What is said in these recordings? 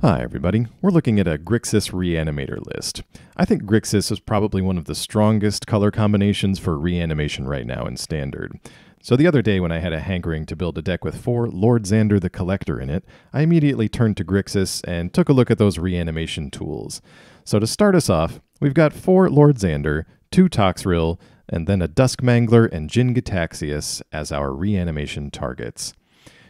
Hi everybody, we're looking at a GRIXIS reanimator list. I think GRIXIS is probably one of the strongest color combinations for reanimation right now in Standard. So the other day when I had a hankering to build a deck with 4 Lord Xander the Collector in it, I immediately turned to GRIXIS and took a look at those reanimation tools. So to start us off, we've got 4 Lord Xander, 2 Toxrill, and then a Dusk Mangler and Jin-Gitaxias as our reanimation targets.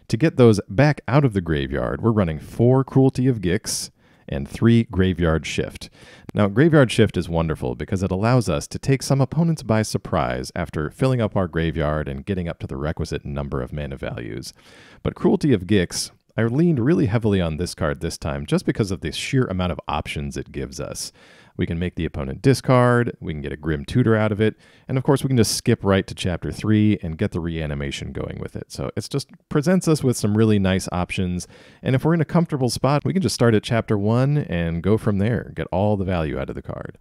To get those back out of the graveyard, we're running 4 Cruelty of Gix and 3 Graveyard Shift. Now, Graveyard Shift is wonderful because it allows us to take some opponents by surprise after filling up our graveyard and getting up to the requisite number of mana values. But Cruelty of Gix, I leaned really heavily on this card this time just because of the sheer amount of options it gives us. We can make the opponent discard, we can get a Grim Tutor out of it, and of course we can just skip right to Chapter 3 and get the reanimation going with it. So it just presents us with some really nice options, and if we're in a comfortable spot, we can just start at Chapter 1 and go from there, get all the value out of the card.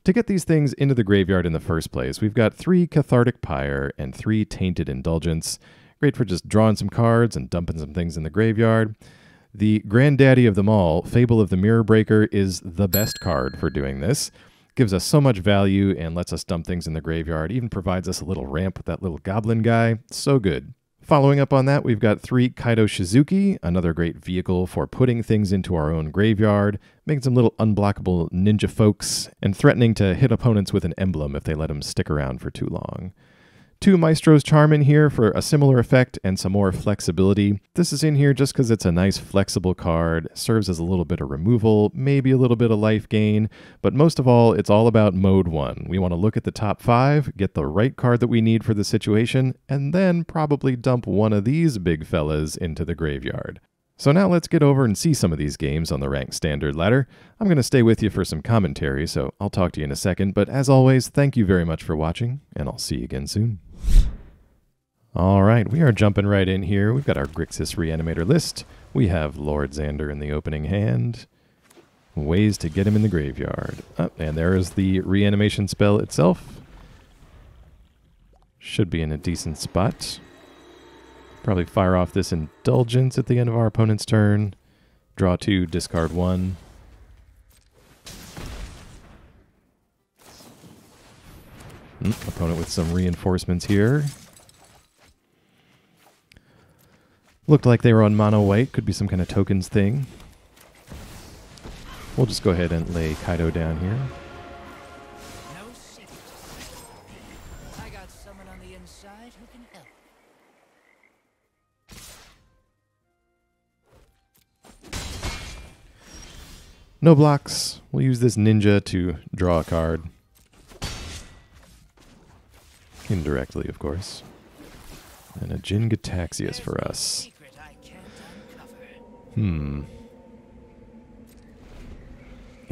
To get these things into the graveyard in the first place, we've got 3 Cathartic Pyre and 3 Tainted Indulgence. Great for just drawing some cards and dumping some things in the graveyard. The granddaddy of them all, Fable of the Mirror Breaker, is the best card for doing this. Gives us so much value and lets us dump things in the graveyard. Even provides us a little ramp with that little goblin guy. So good. Following up on that, we've got 3 Kaito Shizuki, another great vehicle for putting things into our own graveyard, making some little unblockable ninja folks, and threatening to hit opponents with an emblem if they let them stick around for too long. 2 Maestros Charm in here for a similar effect and some more flexibility. This is in here just because it's a nice flexible card, serves as a little bit of removal, maybe a little bit of life gain, but most of all, it's all about mode 1. We want to look at the top 5, get the right card that we need for the situation, and then probably dump one of these big fellas into the graveyard. So now let's get over and see some of these games on the ranked standard ladder. I'm going to stay with you for some commentary, so I'll talk to you in a second, but as always, thank you very much for watching, and I'll see you again soon. Alright, we are jumping right in here. We've got our GRIXIS reanimator list. We have Lord Xander in the opening hand. Ways to get him in the graveyard. Oh, and there is the reanimation spell itself. Should be in a decent spot. Probably fire off this Indulgence at the end of our opponent's turn. Draw 2, discard 1. Opponent with some reinforcements here. Looked like they were on mono white. Could be some kind of tokens thing. We'll just go ahead and lay Kaito down here. No secret. I got someone on the inside who can help. No blocks. We'll use this ninja to draw a card. Indirectly, of course. And a Jin-Gitaxias for us. Yeah,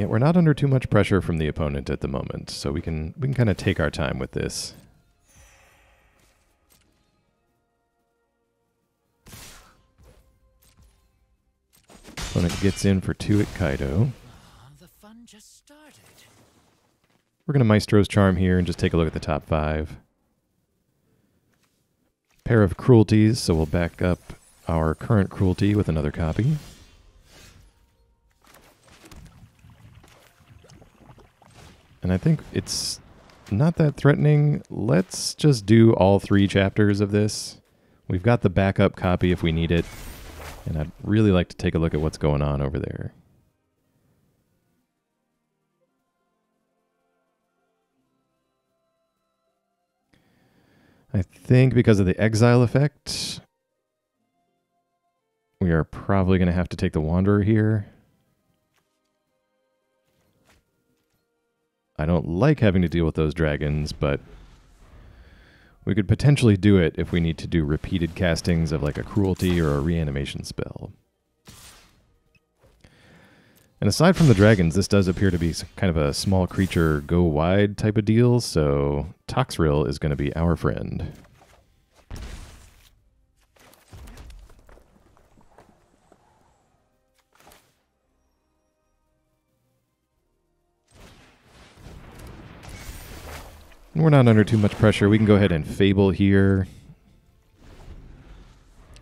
we're not under too much pressure from the opponent at the moment, so we can kind of take our time with this. Opponent gets in for 2 at Kaito. The fun just started. We're going to Maestros Charm here and just take a look at the top 5. Pair of Cruelties, so we'll back up our current Cruelty with another copy. And I think it's not that threatening. Let's just do all 3 chapters of this. We've got the backup copy if we need it. And I'd really like to take a look at what's going on over there. I think because of the exile effect, we are probably going to have to take the Wanderer here. I don't like having to deal with those dragons, but we could potentially do it if we need to do repeated castings of like a Cruelty or a reanimation spell. And aside from the dragons, this does appear to be kind of a small creature go wide type of deal, so Toxrill is going to be our friend. We're not under too much pressure. We can go ahead and Fable here.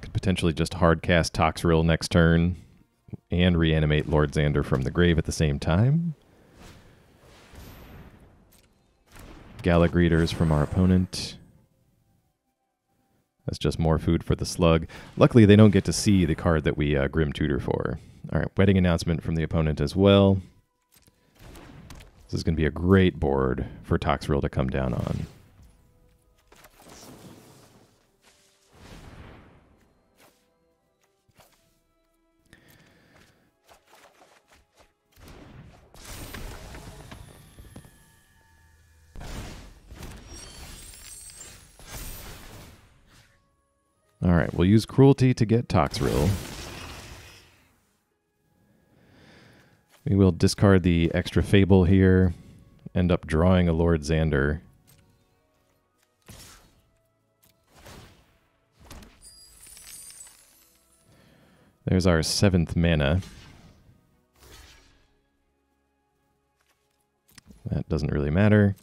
Could potentially just hard cast Toxrill next turn and reanimate Lord Xander from the grave at the same time. Gallic Readers from our opponent. That's just more food for the slug. Luckily, they don't get to see the card that we Grim Tutor for. All right, Wedding Announcement from the opponent as well. This is going to be a great board for Toxrill to come down on. All right, we'll use Cruelty to get Toxrill. We will discard the extra Fable here, end up drawing a Lord Xander. There's our 7th mana. That doesn't really matter.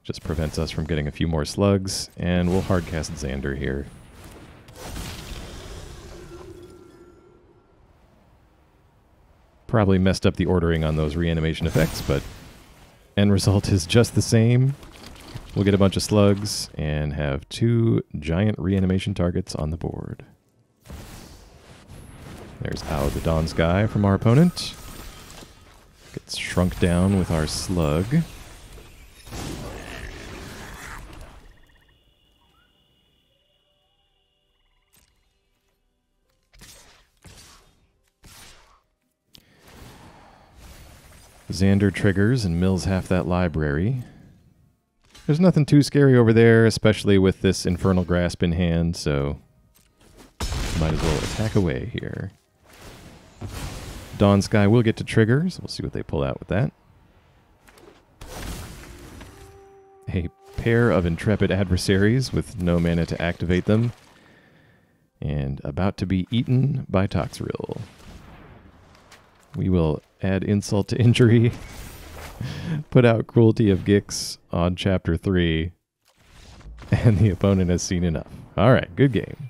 Just prevents us from getting a few more slugs, and we'll hardcast Xander here. Probably messed up the ordering on those reanimation effects, but end result is just the same. We'll get a bunch of slugs and have 2 giant reanimation targets on the board. There's Out of the Dawn Sky from our opponent. Gets shrunk down with our slug. Xander triggers and mills half that library. There's nothing too scary over there, especially with this Infernal Grasp in hand, so might as well attack away here. Dawn Sky will get to trigger, so we'll see what they pull out with that. A pair of intrepid adversaries with no mana to activate them, and about to be eaten by Toxrill. We will add insult to injury, put out Cruelty of Gix on Chapter 3, and the opponent has seen enough. All right, good game.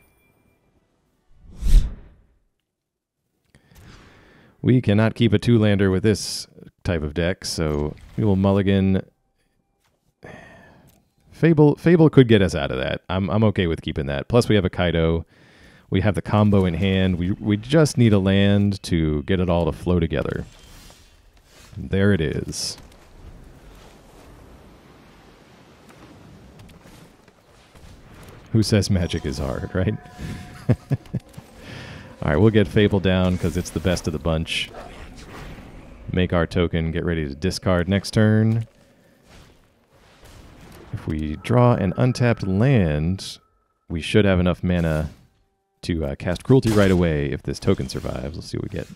We cannot keep a 2-lander with this type of deck, so we will mulligan. Fable could get us out of that. I'm okay with keeping that. Plus we have a Kaito. We have the combo in hand. We just need a land to get it all to flow together. There it is. Who says magic is hard, right? All right, we'll get Fable down because it's the best of the bunch. Make our token, get ready to discard next turn. If we draw an untapped land, we should have enough mana to cast Cruelty right away if this token survives. Let's see what we get.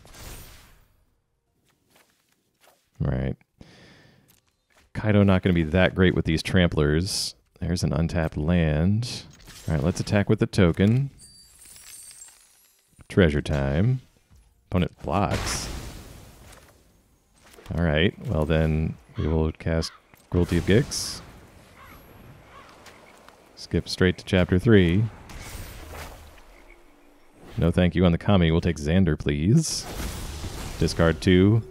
All right. Kaito not going to be that great with these tramplers. There's an untapped land. All right, let's attack with the token. Treasure time. Opponent blocks. All right, well then we will cast Cruelty of Gix. Skip straight to Chapter 3. No thank you on the Kami. We'll take Xander, please. Discard 2.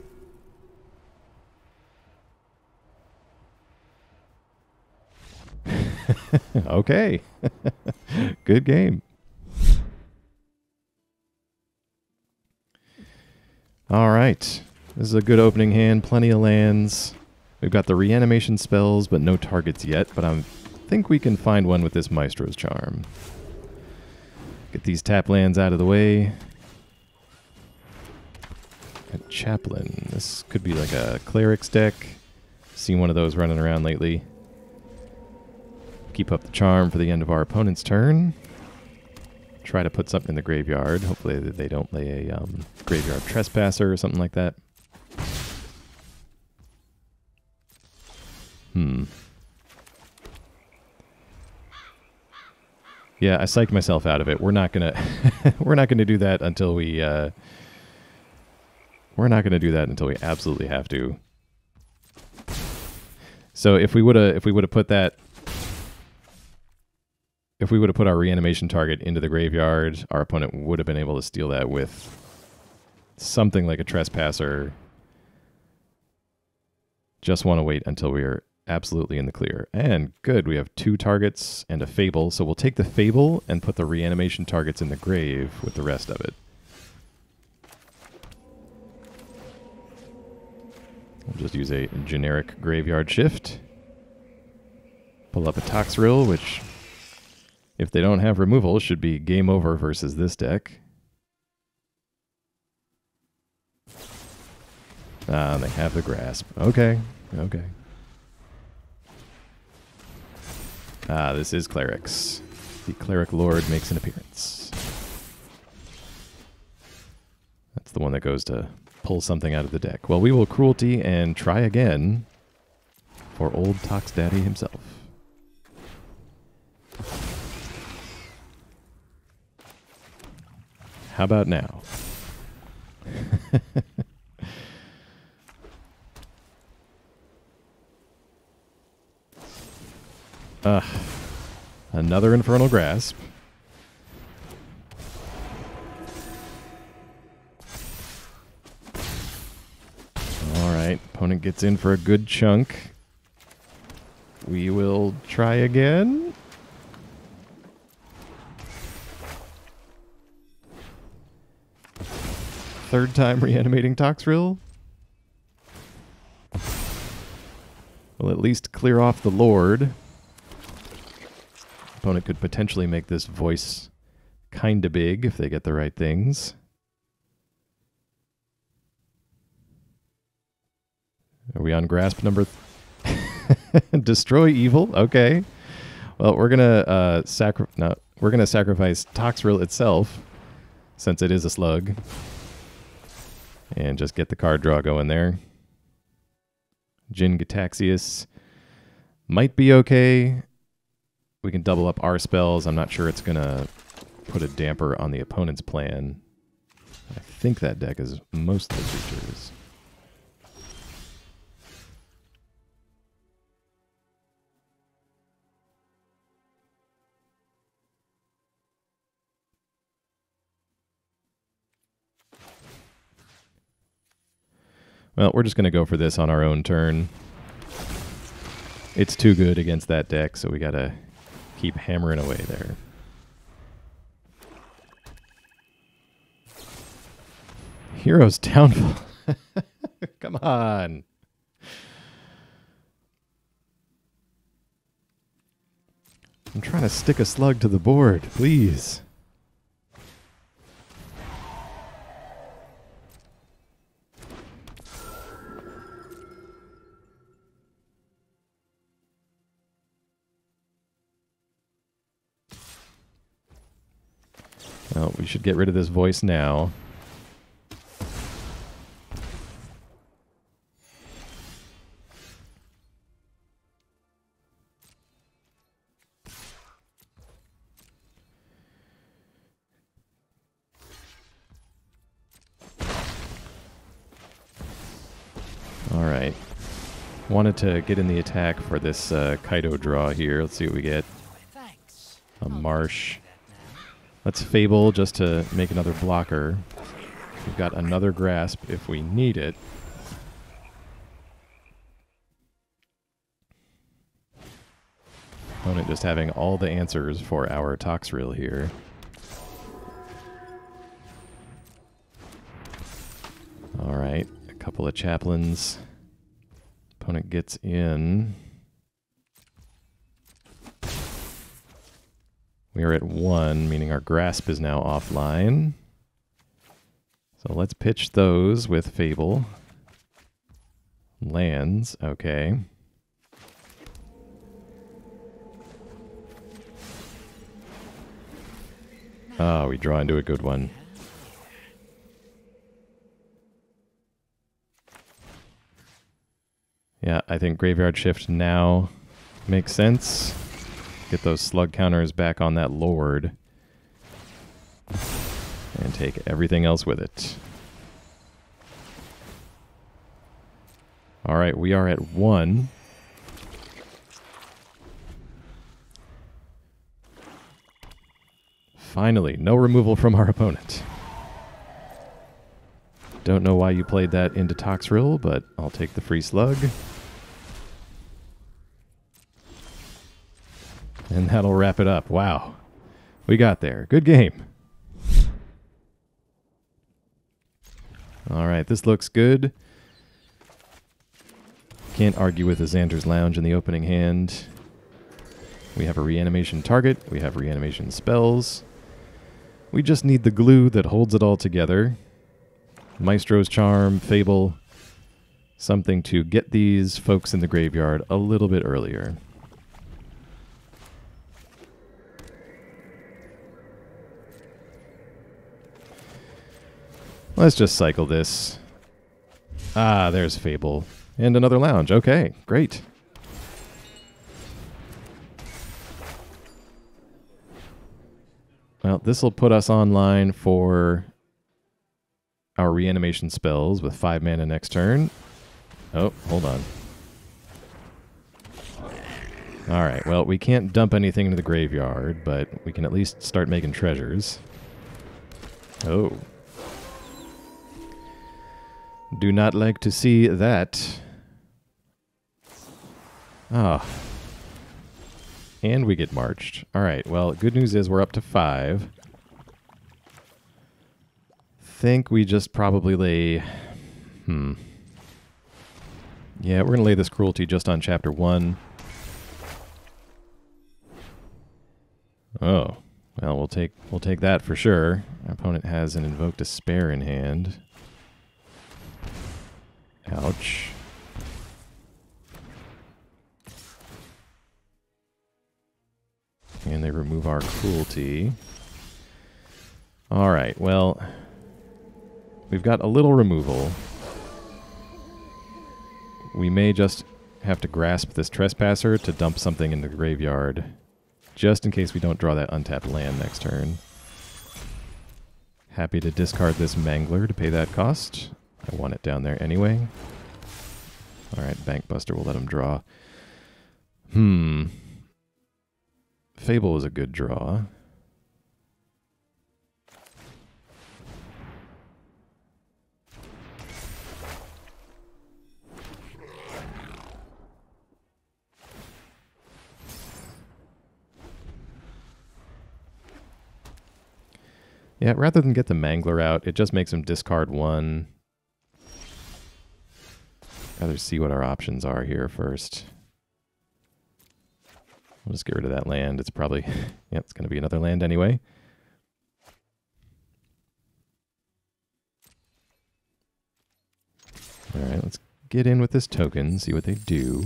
Okay. Good game. All right. This is a good opening hand. Plenty of lands. We've got the reanimation spells, but no targets yet. But I think we can find one with this Maestros Charm. Get these tap lands out of the way. A Chaplain. This could be like a Cleric's deck. Seen one of those running around lately. Keep up the charm for the end of our opponent's turn. Try to put something in the graveyard. Hopefully they don't lay a graveyard trespasser or something like that. Yeah, I psyched myself out of it. We're not gonna we're not gonna do that until we absolutely have to. So if we would have put that if we would have put our reanimation target into the graveyard, our opponent would have been able to steal that with something like a Trespasser. Just want to wait until we are absolutely in the clear. And good, we have 2 targets and a Fable, so we'll take the Fable and put the reanimation targets in the grave with the rest of it. We'll just use a generic graveyard shift. Pull up a Toxrill, which, if they don't have removal, should be game over versus this deck. They have the Grasp. Okay, okay. This is Clerics. The Cleric Lord makes an appearance. That's the one that goes to pull something out of the deck. Well, we will Cruelty and try again for old Tox Daddy himself. How about now? Another Infernal Grasp. Alright, opponent gets in for a good chunk. We will try again. Third time reanimating Toxrill. We'll at least clear off the Lord. Opponent could potentially make this voice kinda big if they get the right things. Are we on grasp number destroy evil? Okay. Well, we're gonna sacrifice Toxrill itself, since it is a slug, and just get the card draw going there. Jin-Gitaxias might be okay. We can double up our spells. I'm not sure it's going to put a damper on the opponent's plan. I think that deck is mostly creatures. Well, we're just going to go for this on our own turn. It's too good against that deck, so we got to keep hammering away there. Hero's Downfall. Come on. I'm trying to stick a slug to the board, please. Well, we should get rid of this voice now. All right. Wanted to get in the attack for this Kaito draw here. Let's see what we get. A Marsh. Let's Fable just to make another blocker. We've got another Grasp if we need it. Opponent just having all the answers for our Toxrill here. Alright, a couple of Chaplains. Opponent gets in. We are at 1, meaning our Grasp is now offline. So let's pitch those with Fable. Lands, okay. Oh, we draw into a good one. Yeah, I think Graveyard Shift now makes sense. Get those slug counters back on that Lord. And take everything else with it. Alright, we are at 1. Finally, no removal from our opponent. Don't know why you played that into Toxrill, but I'll take the free slug. And that'll wrap it up. Wow. We got there. Good game. All right, this looks good. Can't argue with the Xander's Lounge in the opening hand. We have a reanimation target. We have reanimation spells. We just need the glue that holds it all together. Maestros Charm, Fable. Something to get these folks in the graveyard a little bit earlier. Let's just cycle this. Ah, there's Fable. And another lounge. Okay, great. Well, this will put us online for our reanimation spells with 5 mana next turn. Oh, hold on. Alright, well, we can't dump anything into the graveyard, but we can at least start making treasures. Oh. Do not like to see that. Ah. And we get marched. Alright, well, good news is we're up to 5. Think we just probably lay... Yeah, we're going to lay this Cruelty just on Chapter 1. Oh. Well, we'll take that for sure. Our opponent has an Invoke Despair in hand. Ouch. And they remove our Cruelty. Alright, well, we've got a little removal. We may just have to grasp this Trespasser to dump something in the graveyard, just in case we don't draw that untapped land next turn. Happy to discard this Mangler to pay that cost. I want it down there anyway. Alright, Bankbuster will let him draw. Fable is a good draw. Yeah, rather than get the Mangler out, it just makes him discard 1. Rather see what our options are here first. We'll just get rid of that land. It's probably... Yep, it's going to be another land anyway. Alright, let's get in with this token, see what they do.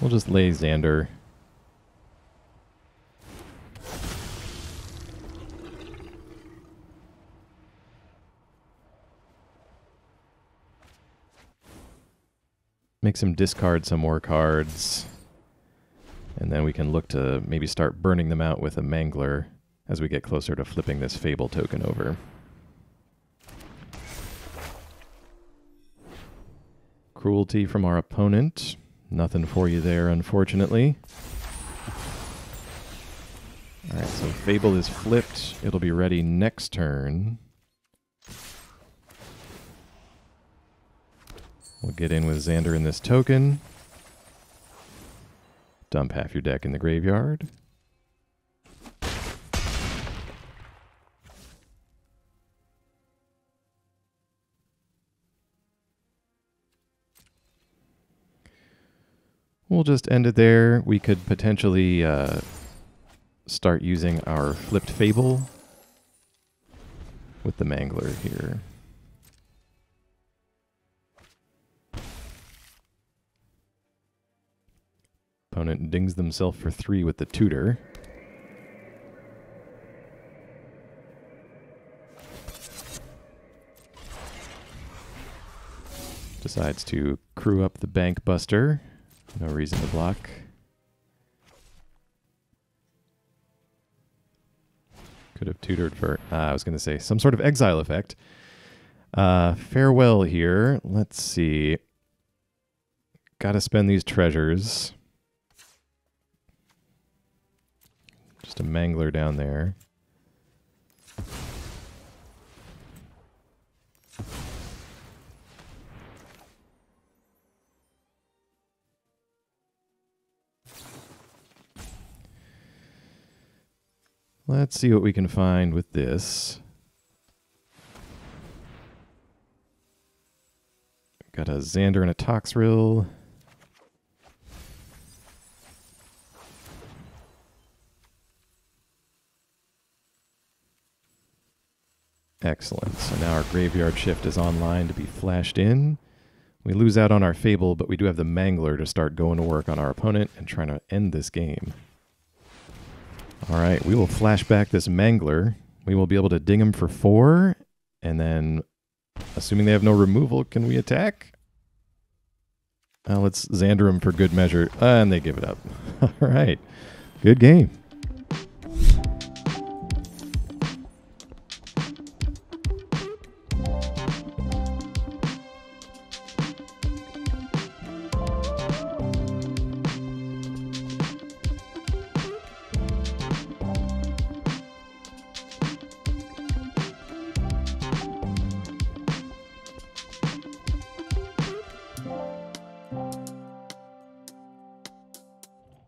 We'll just lay Xander. Makes him discard some more cards. And then we can look to maybe start burning them out with a Mangler as we get closer to flipping this Fable token over. Cruelty from our opponent. Nothing for you there, unfortunately. Alright, so Fable is flipped. It'll be ready next turn. We'll get in with Xander in this token. Dump half your deck in the graveyard. We'll just end it there. We could potentially start using our flipped Fable with the Mangler here. Opponent dings themselves for 3 with the Tutor. Decides to crew up the Bankbuster. No reason to block. Could have tutored for, I was going to say, some sort of exile effect. Farewell here. Let's see. Gotta spend these treasures. Just a Mangler down there. Let's see what we can find with this. Got a Xander and a Toxrill. Excellent. So now our Graveyard Shift is online to be flashed in. We lose out on our Fable, but we do have the Mangler to start going to work on our opponent and trying to end this game. All right, we will flash back this Mangler. We will be able to ding him for 4, and then, assuming they have no removal, can we attack? Let's Xander him for good measure, and they give it up. All right, good game.